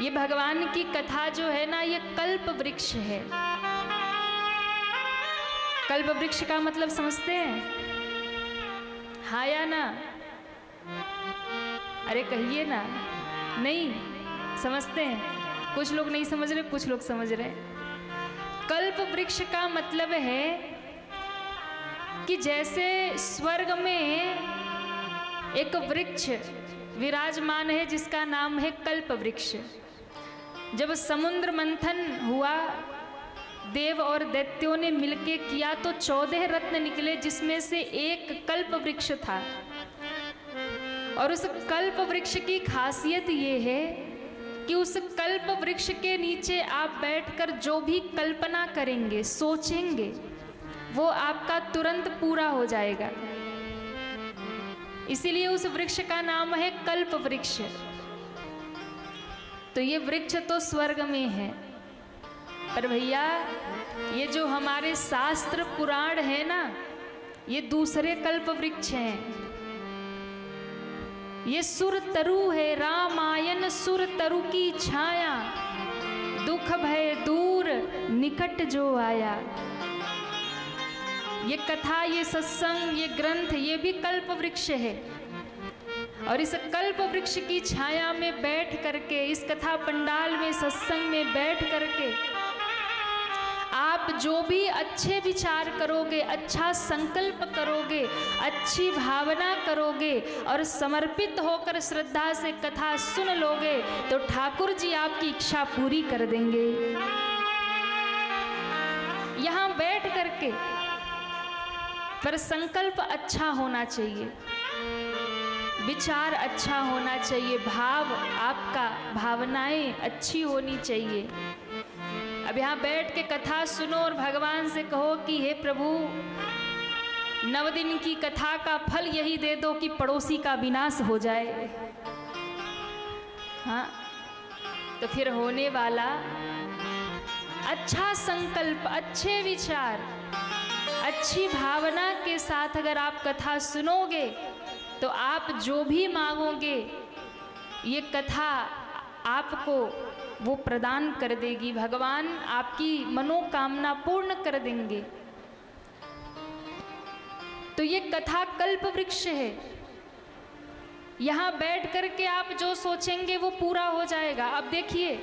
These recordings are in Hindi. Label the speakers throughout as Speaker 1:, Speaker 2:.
Speaker 1: ये भगवान की कथा जो है ना, ये कल्प वृक्ष है। कल्प वृक्ष का मतलब समझते हैं? हाँ या ना? अरे कहिए ना। नहीं समझते हैं? कुछ लोग नहीं समझ रहे, कुछ लोग समझ रहे। कल्प वृक्ष का मतलब है कि जैसे स्वर्ग में एक वृक्ष विराजमान है जिसका नाम है कल्प वृक्ष। जब समुद्र मंथन हुआ, देव और दैत्यों ने मिलके किया तो 14 रत्न निकले, जिसमें से एक कल्प वृक्ष था। और उस कल्प वृक्ष की खासियत ये है कि उस कल्प वृक्ष के नीचे आप बैठकर जो भी कल्पना करेंगे, सोचेंगे, वो आपका तुरंत पूरा हो जाएगा। इसीलिए उस वृक्ष का नाम है कल्प वृक्ष। तो ये वृक्ष तो स्वर्ग में है, पर भैया ये जो हमारे शास्त्र पुराण है ना, ये दूसरे कल्प वृक्ष हैं। ये सुर तरु है, रामायण सुर तरु की छाया, दुख भय दूर निकट जो आया। ये कथा, ये सत्संग, ये ग्रंथ, ये भी कल्प वृक्ष है। और इस कल्प वृक्ष की छाया में बैठ करके, इस कथा पंडाल में, सत्संग में बैठ करके आप जो भी अच्छे विचार करोगे, अच्छा संकल्प करोगे, अच्छी भावना करोगे और समर्पित होकर श्रद्धा से कथा सुन लोगे, तो ठाकुर जी आपकी इच्छा पूरी कर देंगे। यहाँ बैठ करके, पर संकल्प अच्छा होना चाहिए, विचार अच्छा होना चाहिए, भाव आपका, भावनाएं अच्छी होनी चाहिए। अब यहाँ बैठ के कथा सुनो और भगवान से कहो कि हे प्रभु, 9 दिन की कथा का फल यही दे दो कि पड़ोसी का विनाश हो जाए। हाँ, तो फिर होने वाला अच्छा संकल्प, अच्छे विचार, अच्छी भावना के साथ अगर आप कथा सुनोगे तो आप जो भी मांगोगे ये कथा आपको वो प्रदान कर देगी। भगवान आपकी मनोकामना पूर्ण कर देंगे। तो ये कथा कल्प वृक्ष है। यहाँ बैठ करके आप जो सोचेंगे वो पूरा हो जाएगा। अब देखिए,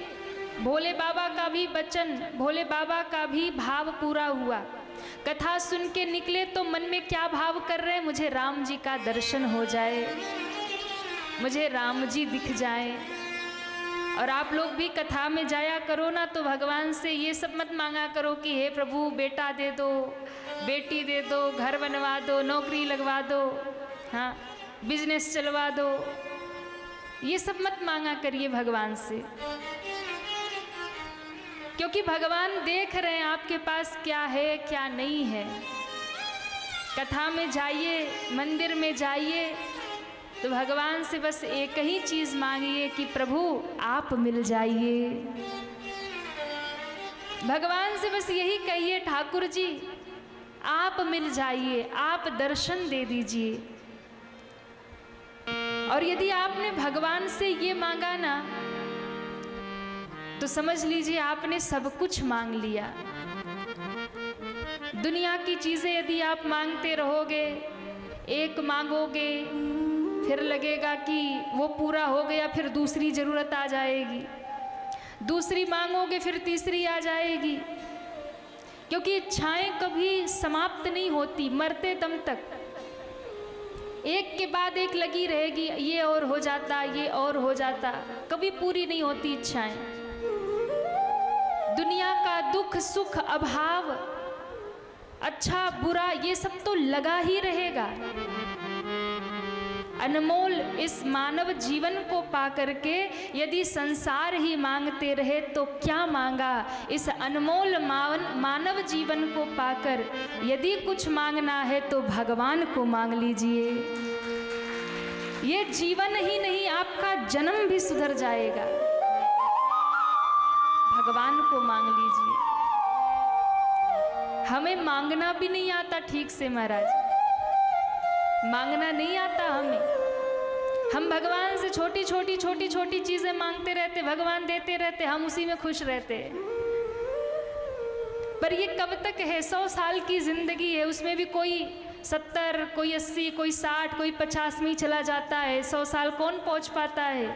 Speaker 1: भोले बाबा का भी वचन, भोले बाबा का भी भाव पूरा हुआ। कथा सुन के निकले तो मन में क्या भाव कर रहे हैं? मुझे राम जी का दर्शन हो जाए, मुझे राम जी दिख जाए। और आप लोग भी कथा में जाया करो ना, तो भगवान से ये सब मत मांगा करो कि हे प्रभु बेटा दे दो, बेटी दे दो, घर बनवा दो, नौकरी लगवा दो, हाँ बिजनेस चलवा दो। ये सब मत मांगा करिए भगवान से, क्योंकि भगवान देख रहे हैं आपके पास क्या है क्या नहीं है। कथा में जाइए, मंदिर में जाइए, तो भगवान से बस एक ही चीज़ मांगिए कि प्रभु आप मिल जाइए। भगवान से बस यही कहिए, ठाकुर जी आप मिल जाइए, आप दर्शन दे दीजिए। और यदि आपने भगवान से ये मांगा ना, तो समझ लीजिए आपने सब कुछ मांग लिया। दुनिया की चीज़ें यदि आप मांगते रहोगे, एक मांगोगे फिर लगेगा कि वो पूरा हो गया, फिर दूसरी ज़रूरत आ जाएगी, दूसरी मांगोगे फिर तीसरी आ जाएगी। क्योंकि इच्छाएं कभी समाप्त नहीं होती, मरते दम तक एक के बाद एक लगी रहेगी। ये और हो जाता, ये और हो जाता, कभी पूरी नहीं होती इच्छाएं। दुनिया का दुख सुख अभाव, अच्छा बुरा, ये सब तो लगा ही रहेगा। अनमोल इस मानव जीवन को पाकर के यदि संसार ही मांगते रहे तो क्या मांगा। इस अनमोल मानव जीवन को पाकर यदि कुछ मांगना है तो भगवान को मांग लीजिए। ये जीवन ही नहीं, आपका जन्म भी सुधर जाएगा। भगवान को मांग लीजिए। हमें मांगना भी नहीं आता ठीक से महाराज, मांगना नहीं आता हमें। हम भगवान से छोटी छोटी चीजें मांगते रहते, भगवान देते रहते, हम उसी में खुश रहते। पर ये कब तक है? 100 साल की जिंदगी है, उसमें भी कोई 70, कोई 80, कोई 60, कोई 50 में ही चला जाता है। 100 साल कौन पहुंच पाता है?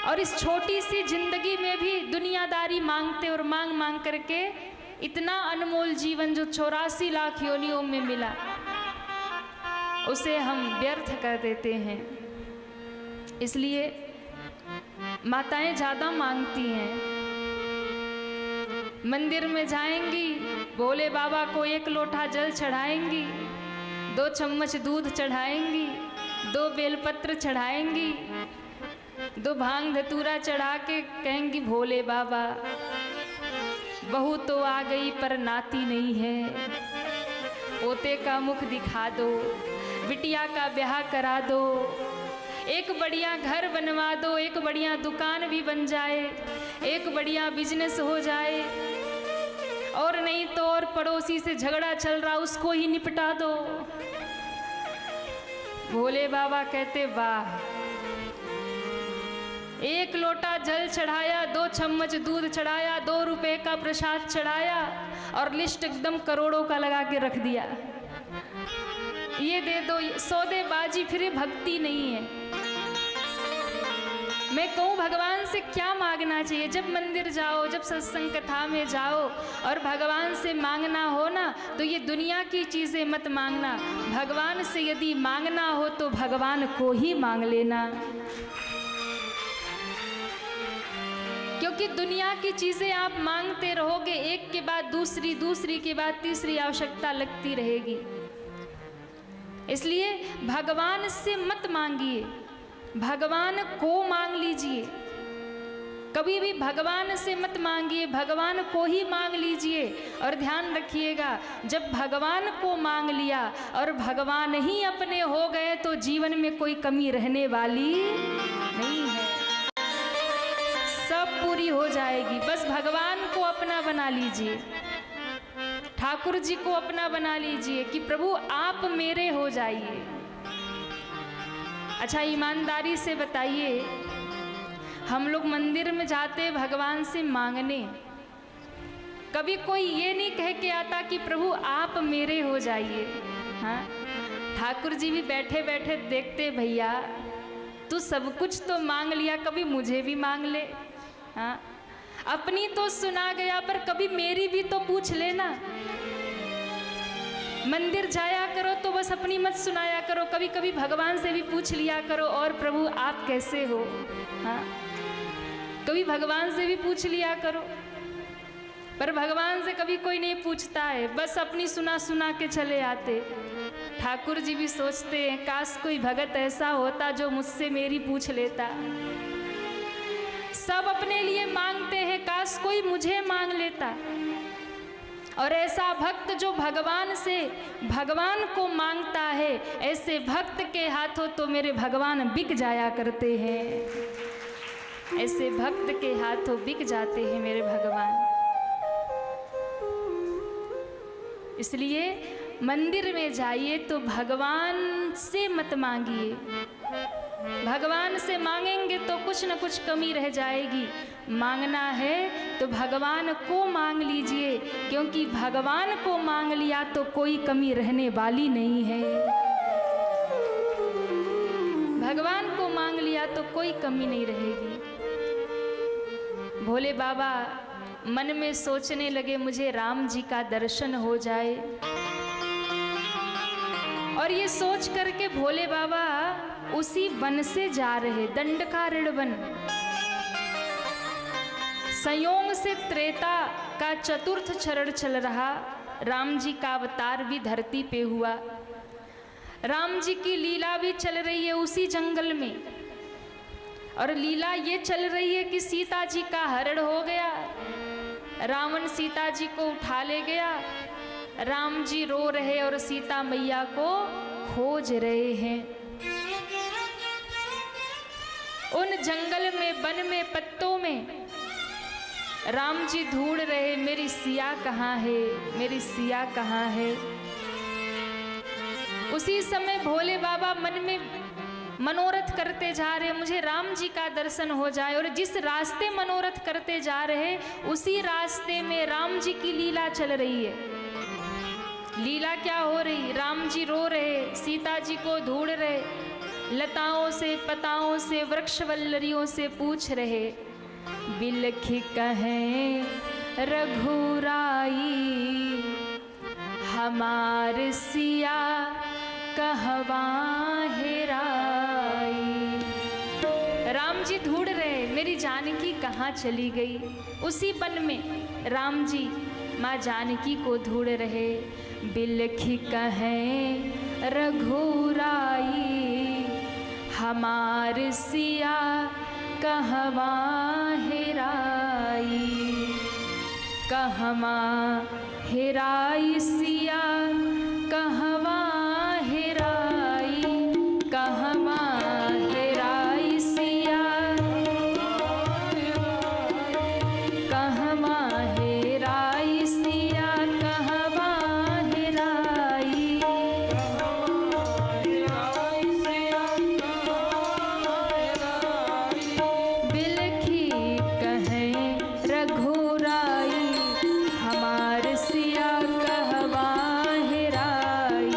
Speaker 1: और इस छोटी सी जिंदगी में भी दुनियादारी मांगते और मांग मांग करके इतना अनमोल जीवन जो 84 लाख योनियों में मिला, उसे हम व्यर्थ कर देते हैं। इसलिए माताएं ज़्यादा मांगती हैं। मंदिर में जाएंगी, भोले बाबा को 1 लोटा जल चढ़ाएंगी, 2 चम्मच दूध चढ़ाएंगी, 2 बेलपत्र चढ़ाएंगी, 2 भांग धतूरा चढ़ा के कहेंगी, भोले बाबा बहू तो आ गई पर नाती नहीं है, पोते का मुख दिखा दो, बिटिया का ब्याह करा दो, एक बढ़िया घर बनवा दो, एक बढ़िया दुकान भी बन जाए, एक बढ़िया बिजनेस हो जाए, और नहीं तो और पड़ोसी से झगड़ा चल रहा उसको ही निपटा दो। भोले बाबा कहते वाह, 1 लोटा जल चढ़ाया, 2 चम्मच दूध चढ़ाया, 2 रुपए का प्रसाद चढ़ाया और लिस्ट एकदम करोड़ों का लगा के रख दिया। ये दे दो, सौदेबाजी, फिर ये भक्ति नहीं है। मैं कहूँ भगवान से क्या मांगना चाहिए? जब मंदिर जाओ, जब सत्संग कथा में जाओ और भगवान से मांगना हो ना, तो ये दुनिया की चीज़ें मत मांगना। भगवान से यदि मांगना हो तो भगवान को ही मांग लेना, क्योंकि दुनिया की चीज़ें आप मांगते रहोगे, एक के बाद दूसरी, दूसरी के बाद तीसरी आवश्यकता लगती रहेगी। इसलिए भगवान से मत मांगिए, भगवान को मांग लीजिए। कभी भी भगवान से मत मांगिए, भगवान को ही मांग लीजिए। और ध्यान रखिएगा, जब भगवान को मांग लिया और भगवान ही अपने हो गए तो जीवन में कोई कमी रहने वाली नहीं है, सब पूरी हो जाएगी। बस भगवान को अपना बना लीजिए, ठाकुर जी को अपना बना लीजिए कि प्रभु आप मेरे हो जाइए। अच्छा, ईमानदारी से बताइए, हम लोग मंदिर में जाते भगवान से मांगने, कभी कोई ये नहीं कह के आता कि प्रभु आप मेरे हो जाइए। हाँ, ठाकुर जी भी बैठे बैठे देखते, भैया तू सब कुछ तो मांग लिया, कभी मुझे भी मांग ले। हाँ, अपनी तो सुना गया, पर कभी मेरी भी तो पूछ लेना। मंदिर जाया करो तो बस अपनी मत सुनाया करो, कभी कभी भगवान से भी पूछ लिया करो, और प्रभु आप कैसे हो। हाँ, कभी भगवान से भी पूछ लिया करो। पर भगवान से कभी कोई नहीं पूछता है, बस अपनी सुना सुना के चले आते। ठाकुर जी भी सोचते हैं, काश कोई भगत ऐसा होता जो मुझसे मेरी पूछ लेता। सब अपने लिए मांगते हैं, काश कोई मुझे मांग लेता। और ऐसा भक्त जो भगवान से भगवान को मांगता है, ऐसे भक्त के हाथों तो मेरे भगवान बिक जाया करते हैं, ऐसे भक्त के हाथों बिक जाते हैं मेरे भगवान। इसलिए मंदिर में जाइए तो भगवान से मत मांगिए। भगवान से मांगेंगे तो कुछ न कुछ कमी रह जाएगी। मांगना है तो भगवान को मांग लीजिए, क्योंकि भगवान को मांग लिया तो कोई कमी रहने वाली नहीं है। भगवान को मांग लिया तो कोई कमी नहीं रहेगी। भोले बाबा मन में सोचने लगे, मुझे राम जी का दर्शन हो जाए। और ये सोच करके भोले बाबा उसी वन से जा रहे, दंडकारण्य वन। संयोग से त्रेता का 4th चरण चल रहा, राम जी का अवतार भी धरती पे हुआ, राम जी की लीला भी चल रही है उसी जंगल में। और लीला ये चल रही है कि सीता जी का हरण हो गया, रावण सीता जी को उठा ले गया, राम जी रो रहे और सीता मैया को खोज रहे हैं। उन जंगल में, वन में, पत्तों में राम जी ढूंढ रहे, मेरी सिया कहाँ है, मेरी सिया कहाँ है। उसी समय भोले बाबा मन में मनोरथ करते जा रहे, मुझे राम जी का दर्शन हो जाए। और जिस रास्ते मनोरथ करते जा रहे उसी रास्ते में राम जी की लीला चल रही है। लीला क्या हो रही? राम जी रो रहे, सीता जी को ढूंढ रहे, लताओं से पताओं से वृक्ष वल्लरियों से पूछ रहे, बिलखी कहें रघुराई हमार सिया कहवा हेराई। राम जी ढूंढ रहे मेरी जानकी कहाँ चली गई। उसी वन में राम जी माँ जानकी को ढूंढ रहे, बिलखी कहें रघुराई हमार सिया कहवा हेराई। कहवा हेराई सिया कहवा हेराई, कहवा हेराई सिया कहवा हेराई सिया कहवा हेराई। बिलखी कहें रघुराई हमार सिया कहवा हेराई।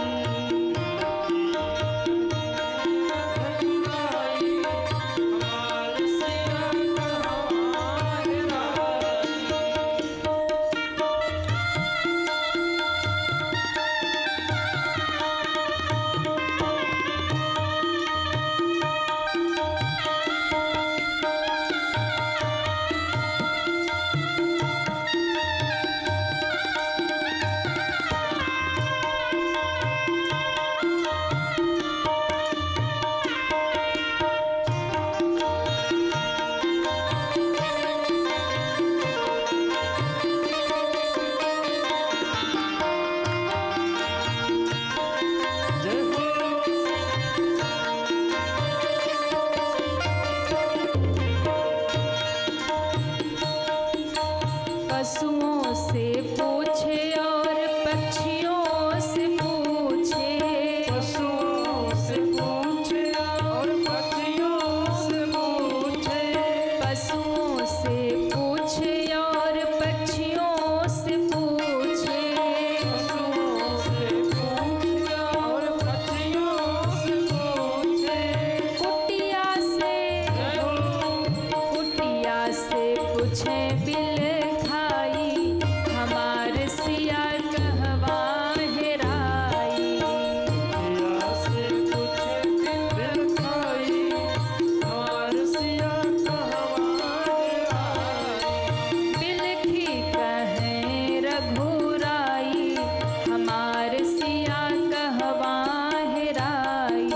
Speaker 1: पशुओं से पूछे और पक्षियों से पूछे,
Speaker 2: पशुओं से पूछे और पक्षियों से पूछे,
Speaker 1: पशुओं से पूछे और पक्षियों से पूछे,
Speaker 2: पशुओं से पूछे और पक्षियों से पूछे,
Speaker 1: कुटिया से पूछे बिल खाई हमार सिया कहवा हेराई।
Speaker 2: कुटिया से पूछे बिल खाई हमार सिया कहवा हेराई।
Speaker 1: बिलखी कहें रघुराई हमार सिया कहवा हेराई।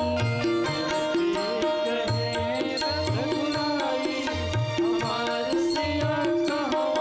Speaker 2: कहें रघुराई हमार सिया कहवा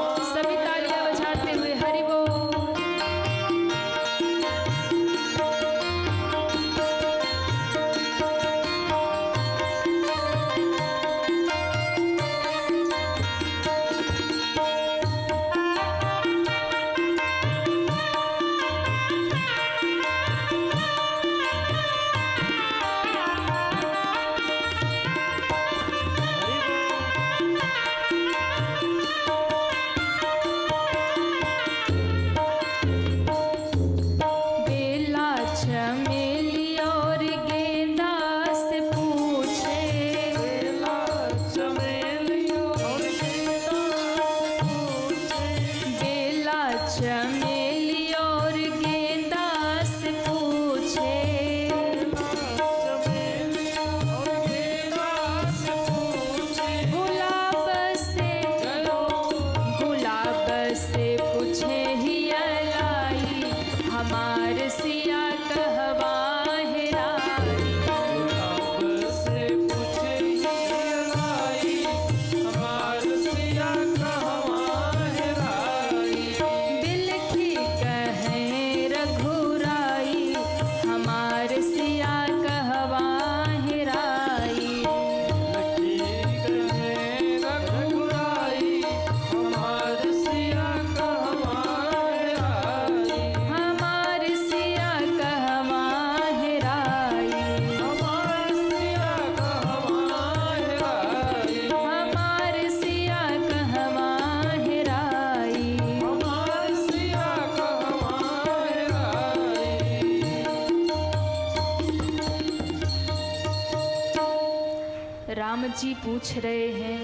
Speaker 1: जी पूछ रहे हैं,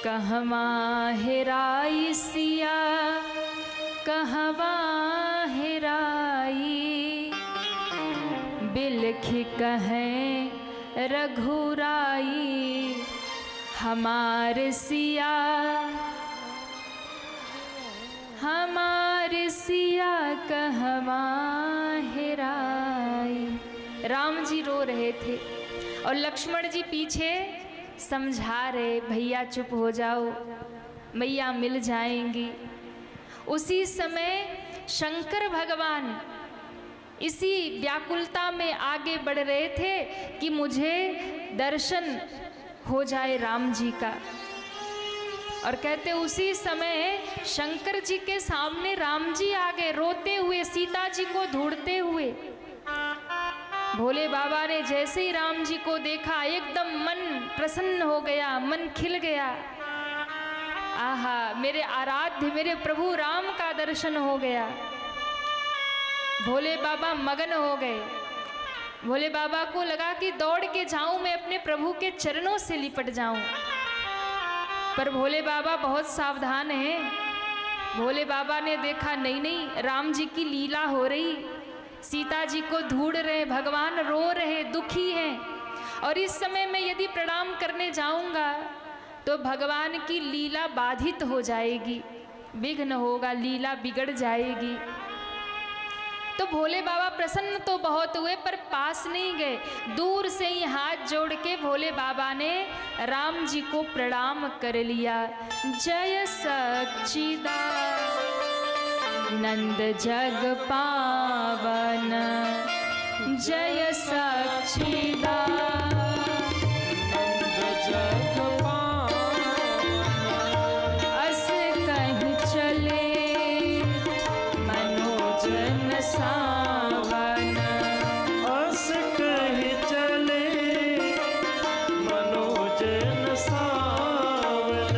Speaker 1: कहवा हेराई सिया कहवा हेराई, बिलख कहें रघुराई, हमारे सिया कहवा हेराई। राम जी रो रहे थे और लक्ष्मण जी पीछे समझा रहे, भैया चुप हो जाओ, मैया मिल जाएंगी। उसी समय शंकर भगवान इसी व्याकुलता में आगे बढ़ रहे थे कि मुझे दर्शन हो जाए राम जी का। और कहते उसी समय शंकर जी के सामने राम जी आ गए, रोते हुए, सीता जी को ढूंढते हुए। भोले बाबा ने जैसे ही राम जी को देखा एकदम मन प्रसन्न हो गया, मन खिल गया। आहा, मेरे आराध्य मेरे प्रभु राम का दर्शन हो गया। भोले बाबा मगन हो गए। भोले बाबा को लगा कि दौड़ के जाऊं, मैं अपने प्रभु के चरणों से लिपट जाऊं। पर भोले बाबा बहुत सावधान हैं। भोले बाबा ने देखा नहीं नहीं, राम जी की लीला हो रही, सीता जी को ढूंढ रहे, भगवान रो रहे, दुखी हैं। और इस समय मैं यदि प्रणाम करने जाऊंगा तो भगवान की लीला बाधित हो जाएगी, विघ्न होगा, लीला बिगड़ जाएगी। तो भोले बाबा प्रसन्न तो बहुत हुए पर पास नहीं गए। दूर से ही हाथ जोड़ के भोले बाबा ने राम जी को प्रणाम कर लिया। जय सच्चिदानंद जग पावन, जय सच्चिदानंद जग पावन, अस कहीं चले मनोजन सावन,
Speaker 2: अस कहीं चले मनोजन सावन,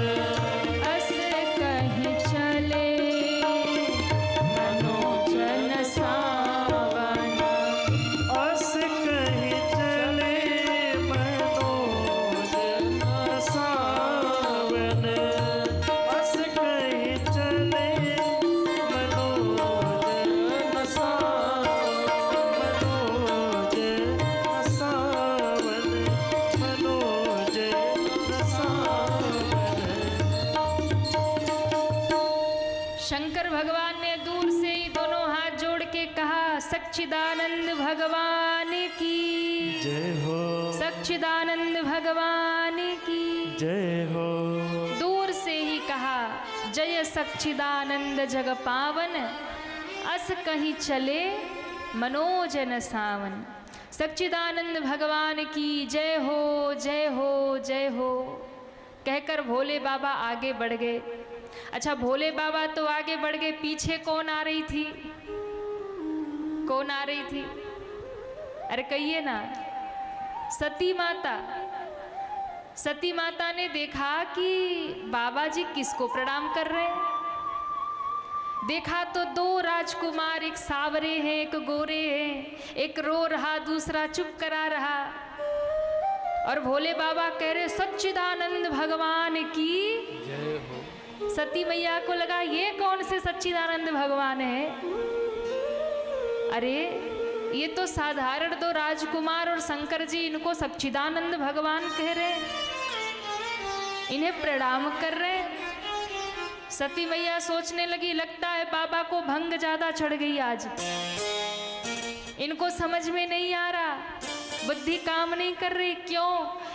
Speaker 1: अस कहीं चले मनोजन सावन,
Speaker 2: अस कहीं चले मनोजन सावन, अस कहीं चले मनोजन सावन, मनोजन सावन।
Speaker 1: शंकर भगवान ने दूर से ही दोनों हाथ जोड़ के कहा, सच्चिदानंद भगवान की
Speaker 2: जय हो,
Speaker 1: सच्चिदानंद भगवान की
Speaker 2: जय हो।
Speaker 1: दूर से ही कहा, जय सच्चिदानंद जग पावन, अस कहीं चले मनोजन सावन। सच्चिदानंद भगवान की जय हो, जय हो, जय हो कहकर भोले बाबा आगे बढ़ गए। अच्छा, भोले बाबा तो आगे बढ़ गए, पीछे कौन आ रही थी? कौन आ रही थी? अरे कहिए ना, सती माता। सती माता ने देखा कि बाबा जी किसको प्रणाम कर रहे हैं। देखा तो दो राजकुमार, एक सावरे हैं, एक गोरे हैं, एक रो रहा, दूसरा चुप करा रहा। और भोले बाबा कह रहे, सच्चिदानंद भगवान की
Speaker 2: जय हो।
Speaker 1: सती मैया को लगा ये कौन से सच्चिदानंद भगवान है? अरे ये तो साधारण दो राजकुमार और शंकर जी इनको सच्चिदानंद भगवान कह रहे, इन्हें प्रणाम कर रहे। सती मैया सोचने लगी, लगता है बाबा को भंग ज्यादा चढ़ गई आज, इनको समझ में नहीं आ रहा, बुद्धि काम नहीं कर रही। क्यों?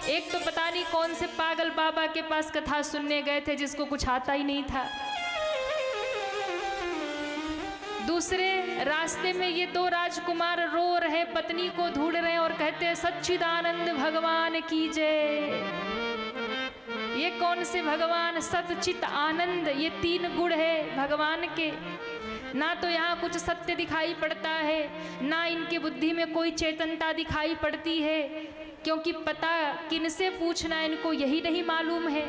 Speaker 1: एक तो पता नहीं कौन से पागल बाबा के पास कथा सुनने गए थे जिसको कुछ आता ही नहीं था। दूसरे रास्ते में ये दो राजकुमार रो रहे, पत्नी को ढूंढ रहे और कहते हैं सच्चिदानंद भगवान की जय। ये कौन से भगवान? सच्चित आनंद, ये तीन गुण है भगवान के। ना तो यहाँ कुछ सत्य दिखाई पड़ता है, ना इनके बुद्धि में कोई चेतनता दिखाई पड़ती है, क्योंकि पता किनसे पूछना इनको यही नहीं मालूम है।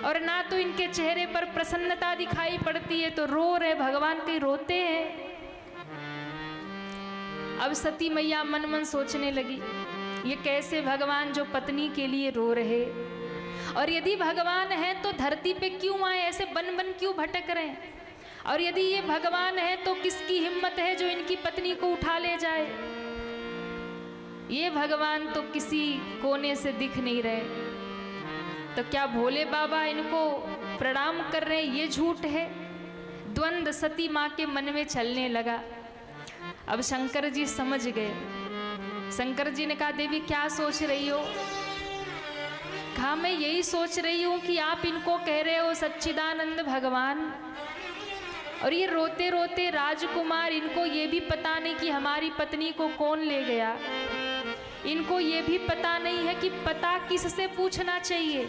Speaker 1: और ना तो इनके चेहरे पर प्रसन्नता दिखाई पड़ती है, तो रो रहे भगवान कहीं रोते हैं। अब सती मैया मन मन सोचने लगी, ये कैसे भगवान जो पत्नी के लिए रो रहे, और यदि भगवान है तो धरती पे क्यों आए, ऐसे बन बन क्यों भटक रहे हैं, और यदि ये भगवान है तो किसकी हिम्मत है जो इनकी पत्नी को उठा ले जाए। ये भगवान तो किसी कोने से दिख नहीं रहे, तो क्या भोले बाबा इनको प्रणाम कर रहे हैं, ये झूठ है। द्वंद्व सती माँ के मन में चलने लगा। अब शंकर जी समझ गए। शंकर जी ने कहा, देवी क्या सोच रही हो? कहा, मैं यही सोच रही हूँ कि आप इनको कह रहे हो सच्चिदानंद भगवान, और ये रोते रोते राजकुमार, इनको ये भी पता नहीं कि हमारी पत्नी को कौन ले गया। इनको ये भी पता नहीं है कि पता किससे पूछना चाहिए।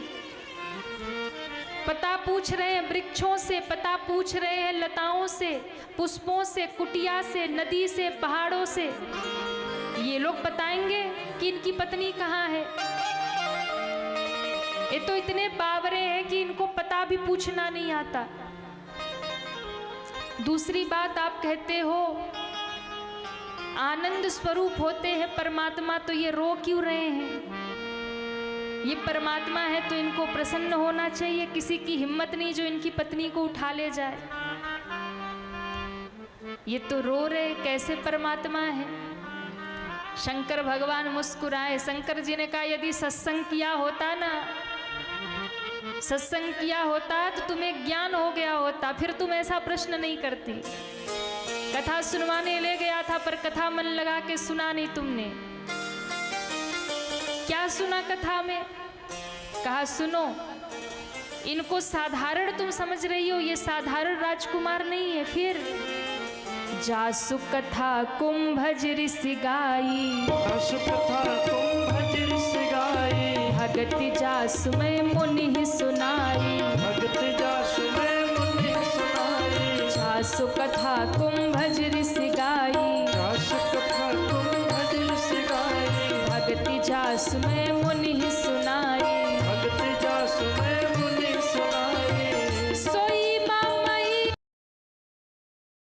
Speaker 1: पता पूछ रहे हैं वृक्षों से, पता पूछ रहे हैं लताओं से, पुष्पों से, कुटिया से, नदी से, पहाड़ों से। ये लोग बताएंगे कि इनकी पत्नी कहाँ है। ये तो इतने बावरे हैं कि इनको पता भी पूछना नहीं आता। दूसरी बात, आप कहते हो आनंद स्वरूप होते हैं परमात्मा, तो ये रो क्यों रहे हैं? ये परमात्मा है तो इनको प्रसन्न होना चाहिए। किसी की हिम्मत नहीं जो इनकी पत्नी को उठा ले जाए। ये तो रो रहे, कैसे परमात्मा है? शंकर भगवान मुस्कुराए। शंकर जी ने कहा, यदि सत्संग किया होता ना, सत्संग किया होता तो तुम्हें ज्ञान हो गया होता, फिर तुम ऐसा प्रश्न नहीं करती। कथा सुनवाने ले गया था पर कथा मन लगा के सुना नहीं तुमने। क्या सुना कथा में? कहा, सुनो, इनको साधारण तुम समझ रही हो, ये साधारण राजकुमार नहीं है। फिर जासु कथा कुंभज ऋषि गाई,
Speaker 2: जासु कथा कुंभज ऋषि गाई,
Speaker 1: भगति जासु मैं मुनि सुनाई,
Speaker 2: भगति जासु मैं मुनि सुनाई।
Speaker 1: जासु कथा कुंभज ऋषि गाई,
Speaker 2: जासु कथा कुंभज ऋषि गाई,
Speaker 1: भगति जासु मैं मुनि सुनाई,
Speaker 2: भगति जासु मैं मुनि सुनाई।
Speaker 1: सोई मामई सोई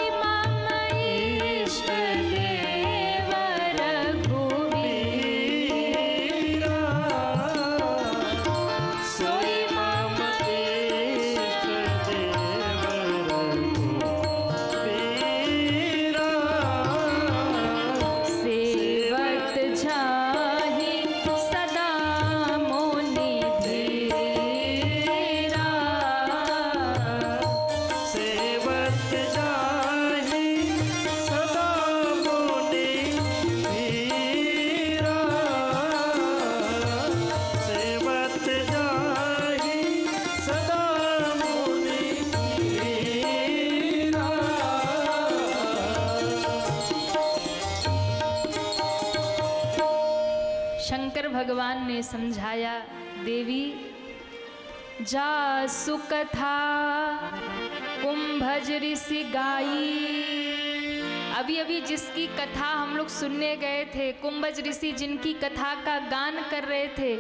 Speaker 1: मामई इष्ट देव रघुवीरा, सोई सेवत जाहि सदा मुनि धीरा,
Speaker 2: सेवत जाहि सदा मुनि धीरा, सेवत जाहि सदा मुनि धीरा।
Speaker 1: शंकर भगवान ने समझाया, देवी जासु कथा कुंभज ऋषि गाई। अभी अभी जिसकी कथा हम लोग सुनने गए थे, कुंभज ऋषि जिनकी कथा का गान कर रहे थे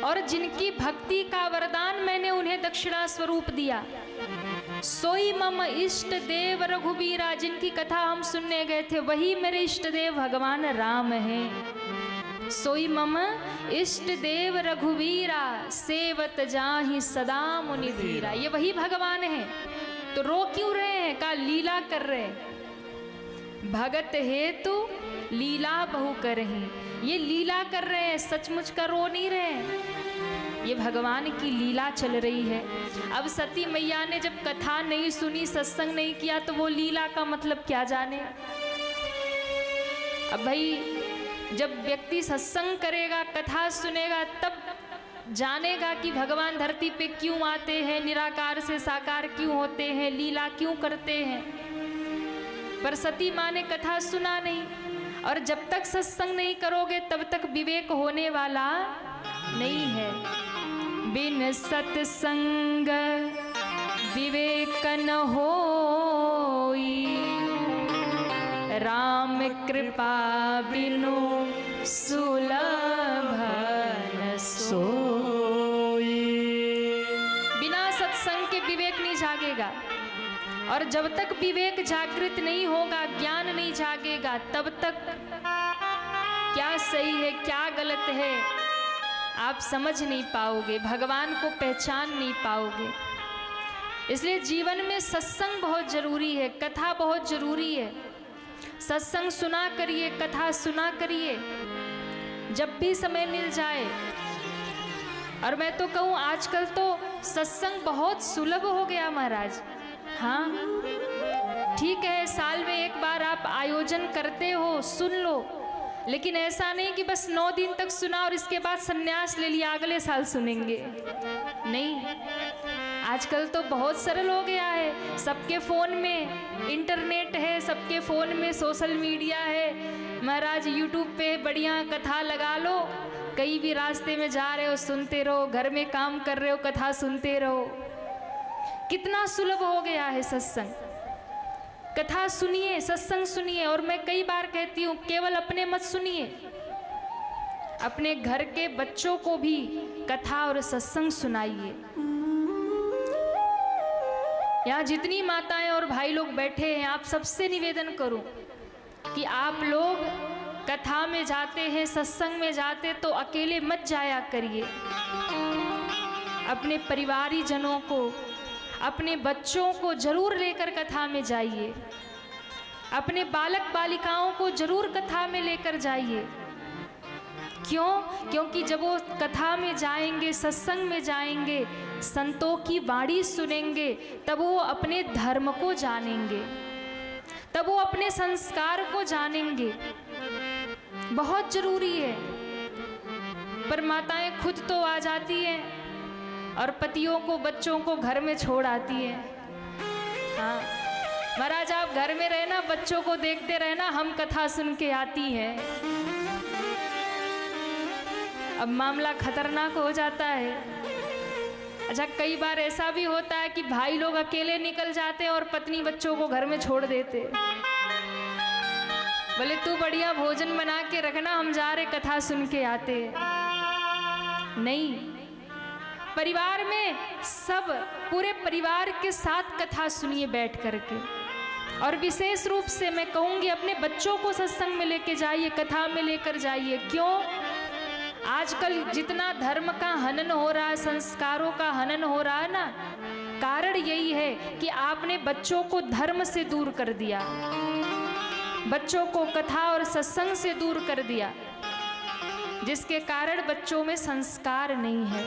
Speaker 1: और जिनकी भक्ति का वरदान मैंने उन्हें दक्षिणा स्वरूप दिया, सोई मम इष्ट देव रघुबीरा, जिनकी कथा हम सुनने गए थे, वही मेरे इष्ट देव भगवान राम हैं। सोई मम इष्ट देव रघुवीरा, सेवत जाहि सदा मुनि धीरा। ये वही भगवान है, तो रो क्यों रहे हैं? का लीला कर रहे हैं। भगत हेतु लीला बहु करहीं, ये लीला कर रहे हैं, सचमुच का रो नहीं रहे हैं। ये भगवान की लीला चल रही है। अब सती मैया ने जब कथा नहीं सुनी, सत्संग नहीं किया, तो वो लीला का मतलब क्या जाने। अब भाई जब व्यक्ति सत्संग करेगा, कथा सुनेगा, तब जानेगा कि भगवान धरती पे क्यों आते हैं, निराकार से साकार क्यों होते हैं, लीला क्यों करते हैं। पर सती माँ ने कथा सुना नहीं, और जब तक सत्संग नहीं करोगे तब तक विवेक होने वाला नहीं है। बिन सत्संग विवेक न होई, राम कृपा बिनु सुलभ न सोई। और जब तक विवेक जागृत नहीं होगा, ज्ञान नहीं जागेगा, तब तक क्या सही है क्या गलत है आप समझ नहीं पाओगे, भगवान को पहचान नहीं पाओगे। इसलिए जीवन में सत्संग बहुत जरूरी है, कथा बहुत जरूरी है। सत्संग सुना करिए, कथा सुना करिए जब भी समय मिल जाए। और मैं तो कहूँ आजकल तो सत्संग बहुत सुलभ हो गया महाराज। हाँ ठीक है, साल में एक बार आप आयोजन करते हो, सुन लो, लेकिन ऐसा नहीं कि बस 9 दिन तक सुना और इसके बाद संन्यास ले लिया, अगले साल सुनेंगे। नहीं, आजकल तो बहुत सरल हो गया है। सबके फ़ोन में इंटरनेट है, सबके फ़ोन में सोशल मीडिया है। महाराज यूट्यूब पे बढ़िया कथा लगा लो, कहीं भी रास्ते में जा रहे हो सुनते रहो, घर में काम कर रहे हो कथा सुनते रहो। कितना सुलभ हो गया है सत्संग। कथा सुनिए, सत्संग सुनिए। और मैं कई बार कहती हूँ केवल अपने मत सुनिए, अपने घर के बच्चों को भी कथा और सत्संग सुनाइए। यहाँ जितनी माताएं और भाई लोग बैठे हैं, आप सबसे निवेदन करूं कि आप लोग कथा में जाते हैं, सत्संग में जाते तो अकेले मत जाया करिए। अपने परिवारी जनों को, अपने बच्चों को जरूर लेकर कथा में जाइए। अपने बालक बालिकाओं को जरूर कथा में लेकर जाइए। क्यों? क्योंकि जब वो कथा में जाएंगे, सत्संग में जाएंगे, संतों की वाणी सुनेंगे, तब वो अपने धर्म को जानेंगे, तब वो अपने संस्कार को जानेंगे। बहुत जरूरी है। पर माताएं खुद तो आ जाती हैं और पतियों को, बच्चों को घर में छोड़ आती हैं। हाँ महाराज, आप घर में रहना, बच्चों को देखते रहना, हम कथा सुन के आती हैं। अब मामला खतरनाक हो जाता है। अच्छा, कई बार ऐसा भी होता है कि भाई लोग अकेले निकल जाते और पत्नी बच्चों को घर में छोड़ देते। बोले तू बढ़िया भोजन बना के रखना, हम जा रहे कथा सुन के आते। नहीं, परिवार में सब, पूरे परिवार के साथ कथा सुनिए बैठ करके। और विशेष रूप से मैं कहूँगी अपने बच्चों को सत्संग में लेके जाइए, कथा में लेकर जाइए। क्यों? आजकल जितना धर्म का हनन हो रहा है, संस्कारों का हनन हो रहा है ना, कारण यही है कि आपने बच्चों को धर्म से दूर कर दिया, बच्चों को कथा और सत्संग से दूर कर दिया, जिसके कारण बच्चों में संस्कार नहीं है।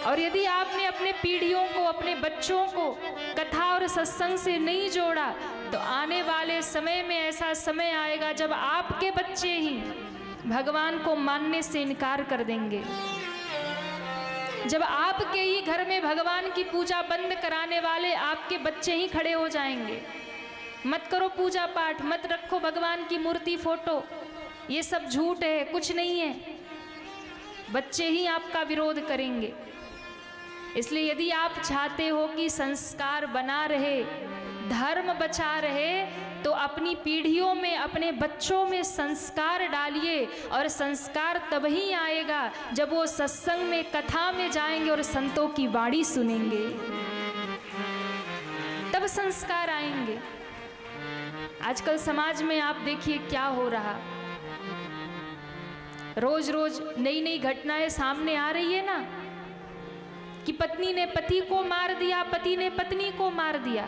Speaker 1: और यदि आपने अपने पीढ़ियों को, अपने बच्चों को कथा और सत्संग से नहीं जोड़ा, तो आने वाले समय में ऐसा समय आएगा जब आपके बच्चे ही भगवान को मानने से इनकार कर देंगे। जब आपके ही घर में भगवान की पूजा बंद कराने वाले आपके बच्चे ही खड़े हो जाएंगे। मत करो पूजा पाठ, मत रखो भगवान की मूर्ति, फोटो, ये सब झूठ है, कुछ नहीं है। बच्चे ही आपका विरोध करेंगे। इसलिए यदि आप चाहते हो कि संस्कार बना रहे, धर्म बचा रहे, तो अपनी पीढ़ियों में, अपने बच्चों में संस्कार डालिए। और संस्कार तभी आएगा जब वो सत्संग में, कथा में जाएंगे और संतों की वाणी सुनेंगे, तब संस्कार आएंगे। आजकल समाज में आप देखिए क्या हो रहा, रोज रोज नई नई घटनाएं सामने आ रही है ना, कि पत्नी ने पति को मार दिया, पति ने पत्नी को मार दिया।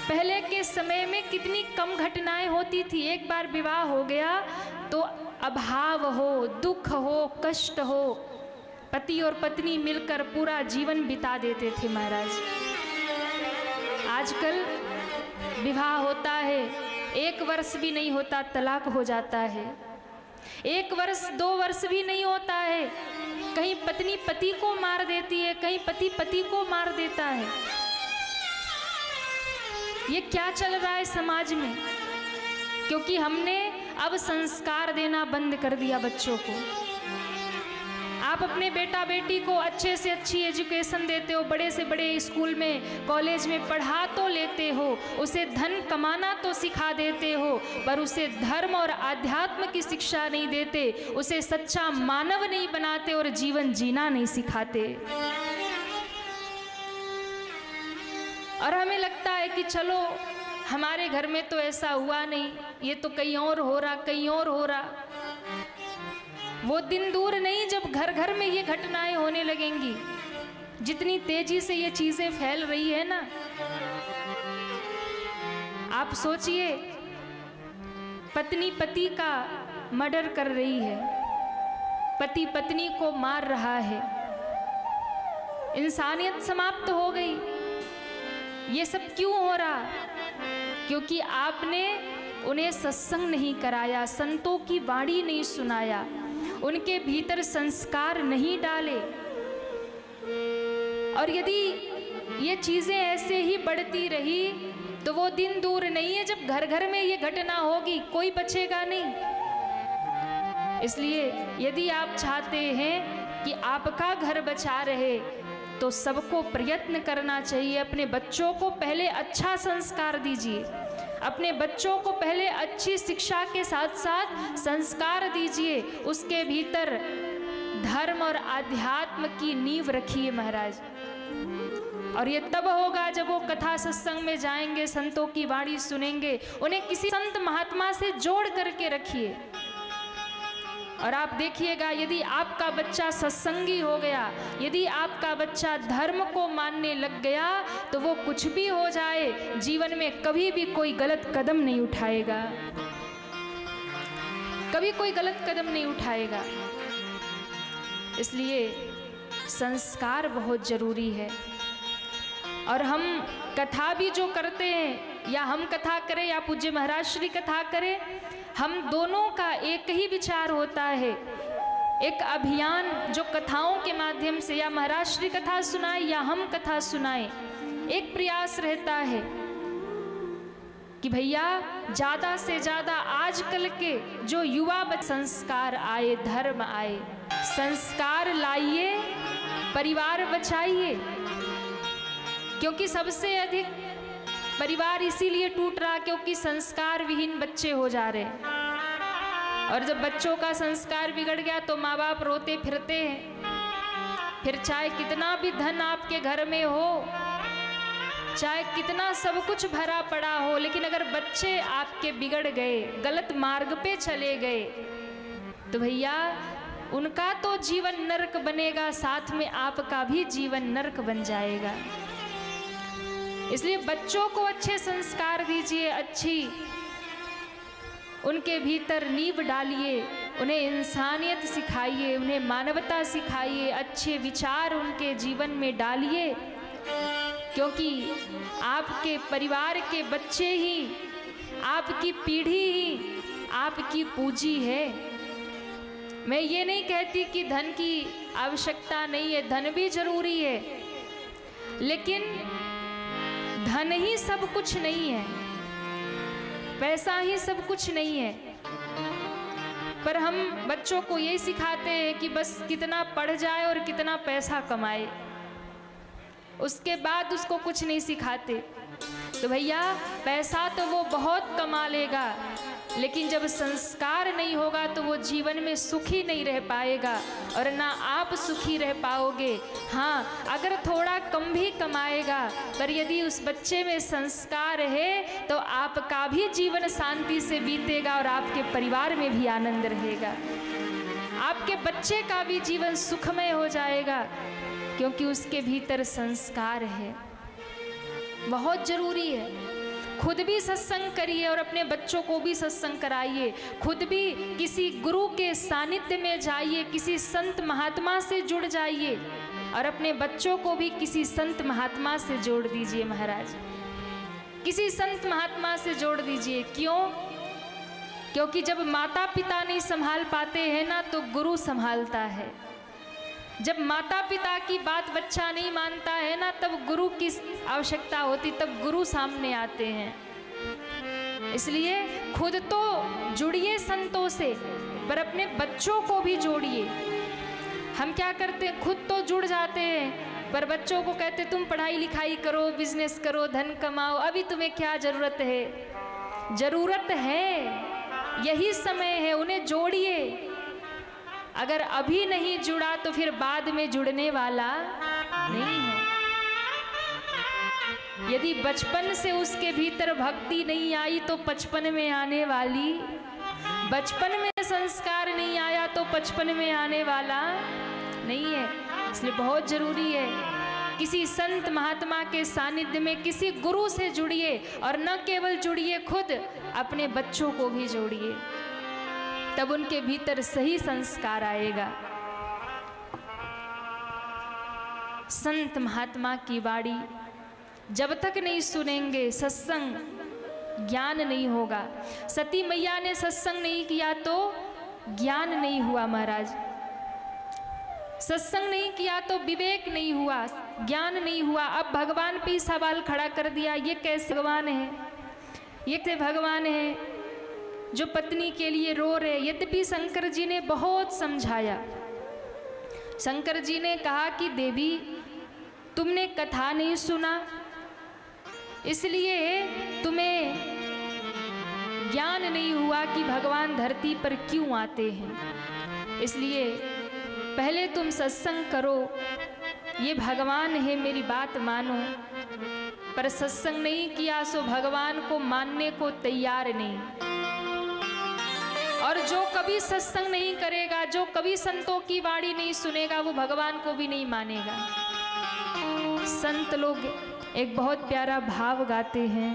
Speaker 1: पहले के समय में कितनी कम घटनाएं होती थी। एक बार विवाह हो गया तो अभाव हो, दुख हो, कष्ट हो, पति और पत्नी मिलकर पूरा जीवन बिता देते थे महाराज। आजकल विवाह होता है, 1 वर्ष भी नहीं होता तलाक हो जाता है। 1 वर्ष 2 वर्ष भी नहीं होता है, कहीं पत्नी पति को मार देती है, कहीं पति पति को मार देता है। ये क्या चल रहा है समाज में? क्योंकि हमने अब संस्कार देना बंद कर दिया बच्चों को। आप अपने बेटा बेटी को अच्छे से अच्छी एजुकेशन देते हो, बड़े से बड़े स्कूल में, कॉलेज में पढ़ा तो लेते हो, उसे धन कमाना तो सिखा देते हो, पर उसे धर्म और आध्यात्म की शिक्षा नहीं देते, उसे सच्चा मानव नहीं बनाते और जीवन जीना नहीं सिखाते। और हमें लगता है कि चलो हमारे घर में तो ऐसा हुआ नहीं, ये तो कहीं और हो रहा, कहीं और हो रहा। वो दिन दूर नहीं जब घर घर में ये घटनाएं होने लगेंगी। जितनी तेजी से ये चीजें फैल रही है ना, आप सोचिए, पत्नी पति का मर्डर कर रही है, पति पत्नी को मार रहा है, इंसानियत समाप्त हो गई। ये सब क्यों हो रहा? क्योंकि आपने उन्हें सत्संग नहीं कराया, संतों की वाणी नहीं सुनाया, उनके भीतर संस्कार नहीं डाले। और यदि ये चीजें ऐसे ही बढ़ती रही तो वो दिन दूर नहीं है जब घर घर में ये घटना होगी, कोई बचेगा नहीं। इसलिए यदि आप चाहते हैं कि आपका घर बचा रहे तो सबको प्रयत्न करना चाहिए। अपने बच्चों को पहले अच्छा संस्कार दीजिए, अपने बच्चों को पहले अच्छी शिक्षा के साथ साथ संस्कार दीजिए, उसके भीतर धर्म और आध्यात्म की नींव रखिए महाराज। और ये तब होगा जब वो कथा सत्संग में जाएंगे, संतों की वाणी सुनेंगे, उन्हें किसी संत महात्मा से जोड़ करके रखिए। और आप देखिएगा, यदि आपका बच्चा सत्संगी हो गया, यदि आपका बच्चा धर्म को मानने लग गया, तो वो कुछ भी हो जाए जीवन में कभी भी कोई गलत कदम नहीं उठाएगा, कभी कोई गलत कदम नहीं उठाएगा। इसलिए संस्कार बहुत जरूरी है। और हम कथा भी जो करते हैं, या हम कथा करें या पूज्य महाराज श्री कथा करें, हम दोनों का एक ही विचार होता है। एक अभियान जो कथाओं के माध्यम से, या महाराज श्री कथा सुनाए या हम कथा सुनाए, एक प्रयास रहता है कि भैया ज़्यादा से ज़्यादा आजकल के जो युवा संस्कार आए, धर्म आए, संस्कार लाइए, परिवार बचाइए। क्योंकि सबसे अधिक परिवार इसीलिए टूट रहा क्योंकि संस्कार विहीन बच्चे हो जा रहे हैं। और जब बच्चों का संस्कार बिगड़ गया तो माँ बाप रोते फिरते हैं। फिर चाहे कितना भी धन आपके घर में हो, चाहे कितना सब कुछ भरा पड़ा हो, लेकिन अगर बच्चे आपके बिगड़ गए, गलत मार्ग पे चले गए, तो भैया उनका तो जीवन नरक बनेगा, साथ में आपका भी जीवन नरक बन जाएगा। इसलिए बच्चों को अच्छे संस्कार दीजिए, अच्छी उनके भीतर नींव डालिए, उन्हें इंसानियत सिखाइए, उन्हें मानवता सिखाइए, अच्छे विचार उनके जीवन में डालिए। क्योंकि आपके परिवार के बच्चे ही, आपकी पीढ़ी ही आपकी पूंजी है। मैं ये नहीं कहती कि धन की आवश्यकता नहीं है, धन भी जरूरी है, लेकिन धन ही सब कुछ नहीं है, पैसा ही सब कुछ नहीं है। पर हम बच्चों को यही सिखाते हैं कि बस कितना पढ़ जाए और कितना पैसा कमाए, उसके बाद उसको कुछ नहीं सिखाते। तो भैया पैसा तो वो बहुत कमा लेगा, लेकिन जब संस्कार नहीं होगा तो वो जीवन में सुखी नहीं रह पाएगा और ना आप सुखी रह पाओगे। हाँ, अगर थोड़ा कम भी कमाएगा, पर यदि उस बच्चे में संस्कार है तो आपका भी जीवन शांति से बीतेगा और आपके परिवार में भी आनंद रहेगा, आपके बच्चे का भी जीवन सुखमय हो जाएगा, क्योंकि उसके भीतर संस्कार है। बहुत जरूरी है। खुद भी सत्संग करिए और अपने बच्चों को भी सत्संग कराइए। खुद भी किसी गुरु के सानिध्य में जाइए, किसी संत महात्मा से जुड़ जाइए और अपने बच्चों को भी किसी संत महात्मा से जोड़ दीजिए। महाराज, किसी संत महात्मा से जोड़ दीजिए। क्यों? क्योंकि जब माता पिता नहीं संभाल पाते हैं ना, तो गुरु संभालता है। जब माता पिता की बात बच्चा नहीं मानता है ना, तब गुरु की आवश्यकता होती, तब गुरु सामने आते हैं। इसलिए खुद तो जुड़िए संतों से, पर अपने बच्चों को भी जोड़िए। हम क्या करते हैं, खुद तो जुड़ जाते हैं, पर बच्चों को कहते तुम पढ़ाई लिखाई करो, बिजनेस करो, धन कमाओ, अभी तुम्हें क्या जरूरत है। जरूरत है, यही समय है, उन्हें जोड़िए। अगर अभी नहीं जुड़ा तो फिर बाद में जुड़ने वाला नहीं है। यदि बचपन से उसके भीतर भक्ति नहीं आई तो 55 में आने वाली, बचपन में संस्कार नहीं आया तो 55 में आने वाला नहीं है। इसलिए बहुत जरूरी है किसी संत महात्मा के सानिध्य में किसी गुरु से जुड़िए, और न केवल जुड़िए, खुद अपने बच्चों को भी जोड़िए, तब उनके भीतर सही संस्कार आएगा। संत महात्मा की वाणी जब तक नहीं सुनेंगे, सत्संग ज्ञान नहीं होगा। सती मैया ने सत्संग नहीं किया तो ज्ञान नहीं हुआ महाराज, सत्संग नहीं किया तो विवेक नहीं हुआ, ज्ञान नहीं हुआ। अब भगवान पे सवाल खड़ा कर दिया, ये कैसे भगवान है, ये कैसे भगवान है जो पत्नी के लिए रो रहे। यद्यपि शंकर जी ने बहुत समझाया, शंकर जी ने कहा कि देवी तुमने कथा नहीं सुना, इसलिए तुम्हें ज्ञान नहीं हुआ कि भगवान धरती पर क्यों आते हैं। इसलिए पहले तुम सत्संग करो, ये भगवान है, मेरी बात मानो। पर सत्संग नहीं किया सो भगवान को मानने को तैयार नहीं। और जो कभी सत्संग नहीं करेगा, जो कभी संतों की वाणी नहीं सुनेगा, वो भगवान को भी नहीं मानेगा। संत लोग एक बहुत प्यारा भाव गाते हैं,